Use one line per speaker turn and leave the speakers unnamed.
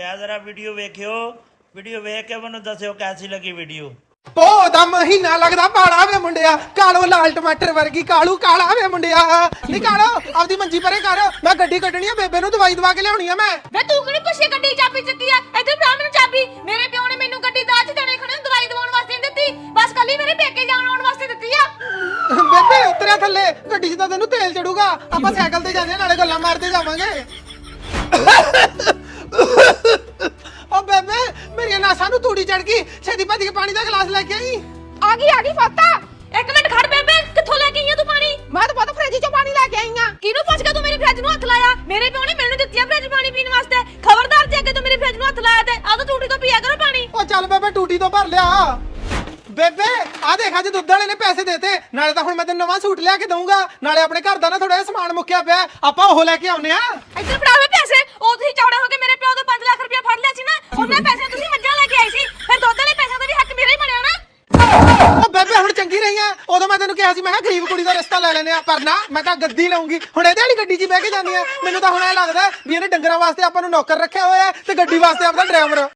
जरा video वेखियो, video वेख के मैनू दस्सियो कैसी लगी वीडियो।
ਪੋਹ ਦਾ ਮਹੀਨਾ ਲੱਗਦਾ ਪਾੜਾ ਵੇ ਮੁੰਡਿਆ ਕਾਲੋ ਲਾਲ ਟਮਾਟਰ ਵਰਗੀ ਕਾਲੂ ਕਾਲਾ ਵੇ ਮੁੰਡਿਆ ਨਹੀਂ ਕਾਲੋ ਆਪਦੀ ਮੰਜੀ ਪਰੇ ਕਰ ਮੈਂ ਗੱਡੀ ਕੱਢਣੀ ਆ ਬੇਬੇ ਨੂੰ ਦਵਾਈ ਦਵਾ ਕੇ ਲਿਆਉਣੀ ਆ ਮੈਂ
ਵੇ ਤੂੰ ਕਿਹੜੀ ਪਿੱਛੇ ਗੱਡੀ ਚਾਬੀ ਚੱਕੀ ਆ ਇੱਧਰ ਫੜਾ ਮੈਨੂੰ ਚਾਬੀ ਮੇਰੇ ਪਿਓ ਨੇ ਮੈਨੂੰ ਗੱਡੀ ਦਾਜ ਦੇਣੇ ਖੜੇ ਨੂੰ ਦਵਾਈ ਦਵਾਉਣ ਵਾਸਤੇ ਨਹੀਂ ਦਿੱਤੀ ਬਸ ਕੱਲੀ ਮੇਰੇ ਪੇਕੇ ਜਾਣ ਆਉਣ ਵਾਸਤੇ ਦਿੱਤੀ ਆ
ਬੇਬੇ ਉਤਰਿਆ ਥੱਲੇ ਗੱਡੀ 'ਚ ਤਾਂ ਤੈਨੂੰ ਤੇਲ ਚੜੂਗਾ ਆਪਾਂ ਸਾਈਕਲ ਤੇ ਜਾਂਦੇ ਨਾਲੇ ਗੱਲਾਂ ਮਾਰਦੇ ਜਾਵਾਂਗੇ ਓ ਬੇਬੇ ਮੇਰੀਆਂ ਨਾਸਾਂ ਨੂੰ ਤੂੜੀ ਚੜ ਗਈ ਛੇਤੀ ਭੱਜ ਕੇ ਪਾਣੀ ਦਾ ਗਲਾਸ ਲੈ ਕੇ ਆਈ
ਆ ਗਈ ਫਾਤਾ ਇੱਕ ਮਿੰਟ ਖੜ ਬੇਬੇ ਕਿੱਥੋਂ ਲੈ ਕੇ ਆਈ ਆ ਤੂੰ ਪਾਣੀ
ਮੈਂ ਤਾਂ ਪਤਾ ਫ੍ਰਿਜ 'ਚੋਂ ਪਾਣੀ ਲੈ ਕੇ ਆਈ ਆ
ਕਿਹਨੂੰ ਪੁੱਛ ਕੇ ਤੂੰ ਮੇਰੀ ਫ੍ਰਿਜ ਨੂੰ ਹੱਥ ਲਾਇਆ ਮੇਰੇ ਪਿਓ ਨੇ ਮੈਨੂੰ ਦਿੱਤੀ ਆ ਫ੍ਰਿਜ ਪਾਣੀ ਪੀਣ ਵਾਸਤੇ ਖਬਰਦਾਰ ਜੇ ਅੱਗੇ ਤੂੰ ਮੇਰੀ ਫ੍ਰਿਜ ਨੂੰ ਹੱਥ ਲਾਇਆ ਤੇ ਆਹ ਤਾਂ ਟੂਟੀ ਤੋਂ ਪੀਆ ਕਰੋ ਪਾਣੀ
ਓ ਚੱਲ ਬੇਬੇ ਟੂਟੀ ਤੋਂ ਭਰ ਲਿਆ ਬੇਬੇ ਆ ਦੇਖ ਅੱਜ ਦੁੱਧ ਵਾਲੇ ਨੇ ਪੈਸੇ ਦੇਤੇ ਨਾਲੇ ਤਾਂ ਹੁਣ ਮੈਂ ਤੈਨੂੰ ਨਵਾਂ ਸੂਟ ਲਿਆ ਕੇ ਦਊਂਗਾ ਨਾਲੇ ਆਪਣੇ ਘਰ ਦਾ ਨਾ ਥੋੜਾ ਜਿਹਾ ਸਮਾਨ ਮੁੱਕਿਆ ਪਿਆ ਆਪਾਂ ਉਹ ਲੈ ਕੇ ਆਉਨੇ ਆ
ਇੱਧਰ ਫੜਾਵੇ ਪੈਸੇ ਉਹ ਤੁਸੀਂ ਚੌੜੇ ਹੋ ਕੇ ਮੇਰੇ ਪਿਓ ਤੋਂ 5 ਲੱਖ ਰੁਪਇਆ ਫੜ ਲਿਆ ਸੀ ਨਾ ਉਹਨਾਂ ਪੈਸੇ ਤੁਸੀਂ ਮੱਝਾਂ ਲੈ ਕੇ ਆਈ ਸੀ ਫਿਰ ਦੁੱਧ ਵਾਲੇ ਪੈਸੇ ਦਾ ਵੀ ਹੱਕ ਮੇਰਾ ਹੀ ਬਣਿਆ ਨਾ
ਓ ਬੇਬੇ ਹੁਣ ਚੰਗੀ ਰਹੀ ਆ ਉਦੋਂ ਮੈਂ ਤੈਨੂੰ ਕਿਹਾ ਸੀ ਮੈਂ ਕਿਹਾ ਗਰੀਬ ਕੁੜੀ ਦਾ ਰਿਸ਼ਤਾ ਲੈ ਲੈਨੇ ਆ ਪਰ ਨਾ ਮੈਂ ਤਾਂ ਗੱਦੀ ਲਾਉਂਗੀ ਹੁਣ ਇਹਦੇ ਵਾਲੀ ਗੱਡੀ 'ਚ ਬਹਿ ਕੇ ਜਾਂਦੀ ਆ ਮੈਨੂੰ ਤਾਂ ਹੁਣ ਇਹ ਲੱਗਦਾ ਵੀ ਇਹਨੇ ਡੰਗਰਾਂ ਵਾਸਤੇ ਆਪਾਂ ਨੂੰ ਨੌਕਰ ਰੱਖਿਆ ਹੋਇਆ ਤੇ ਗੱਡੀ ਵਾਸਤੇ ਆਪਦਾ ਡਰਾਈਵਰ